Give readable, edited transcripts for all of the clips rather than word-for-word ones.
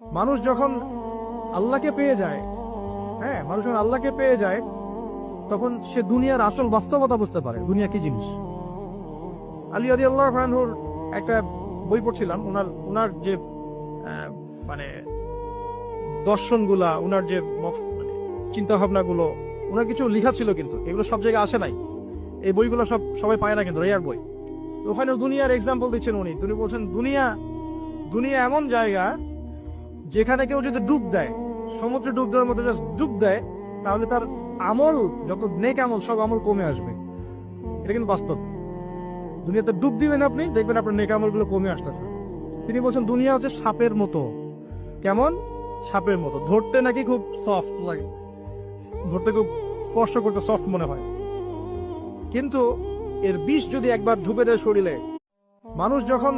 মানুষ যখন আল্লাহকে পেয়ে যায়, হ্যাঁ, মানুষ যখন আল্লাহকে পেয়ে যায় তখন সে দুনিয়ার আসল বাস্তবতা বুঝতে পারে দুনিয়া কি জিনিস। আলী রাদিয়াল্লাহু আনহুর একটা বই পড়ছিলাম, উনার যে মানে দর্শনগুলা, উনার যে চিন্তা ভাবনাগুলো, উনার কিছু লেখা ছিল, কিন্তু এগুলো সব জায়গায় আসে নাই। এই বইগুলো সবাই পায় না, কিন্তু রেয়ার বই। তো ওখানে দুনিয়ার এক্সাম্পল দিচ্ছেন উনি বলছেন দুনিয়া এমন জায়গা যেখানে কেউ যদি ডুব দেয়, সমুদ্রে ডুব দেওয়ার মতো জাস্ট ডুব দেয়, তাহলে তার আমল, যত নেক আমল, সব আমল কমে আসবে। এটা কিন্তু বাস্তব। দুনিয়াতে ডুব দিবেন আপনি, দেখবেন আপনার নেক আমলগুলো কমে আসতেছে। তিনি বলছেন দুনিয়া হচ্ছে সাপের মতো। কেমন? সাপের মতো। ধরতে নাকি খুব সফট লাগে, ধরতে খুব স্পর্শ করতে সফট মনে হয়, কিন্তু এর বিষ যদি একবার ঢুকে দেয় শরীরে, মানুষ যখন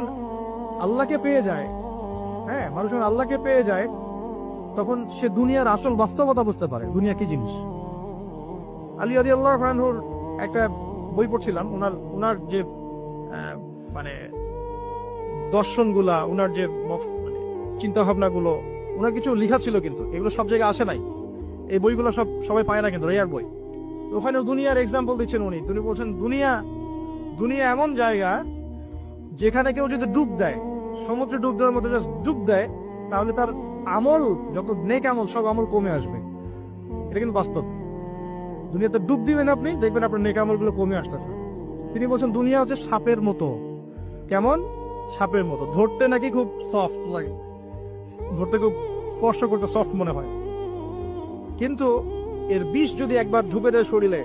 আল্লাহকে পেয়ে যায়, হ্যাঁ, মানুষ যখন আল্লাহকে পেয়ে যায় তখন সে দুনিয়ার আসল বাস্তবতা বুঝতে পারে দুনিয়া কি জিনিস। আলী রাদিয়াল্লাহু আনহুর একটা বই পড়ছিলাম, উনার যে মানে দর্শনগুলা, উনার যে চিন্তা ভাবনাগুলো, উনার কিছু লেখা ছিল, কিন্তু এগুলো সব জায়গায় আসে নাই। এই বইগুলো সবাই পায় না, কিন্তু রেয়ার বই। তো ওখানে দুনিয়ার এক্সাম্পল দিচ্ছেন উনি বলছেন দুনিয়া এমন জায়গা যেখানে কেউ যদি ডুব দেয়, সমুদ্রে ডুব দেওয়ার মতো জাস্ট ডুব দেয়, তাহলে তার আমল, যত নেক আমল, সব আমল কমে আসবে। এটা কিন্তু বাস্তব। দুনিয়াতে ডুব দিবেন আপনি, দেখবেন আপনার নেক আমলগুলো কমে আসতেছে। তিনি বলছেন দুনিয়া হচ্ছে সাপের মতো। কেমন? সাপের মতো। ধরতে নাকি খুব সফট লাগে, ধরতে খুব স্পর্শ করতে সফট মনে হয়, কিন্তু এর বিষ যদি একবার ঢুকে দেয় শরীরে,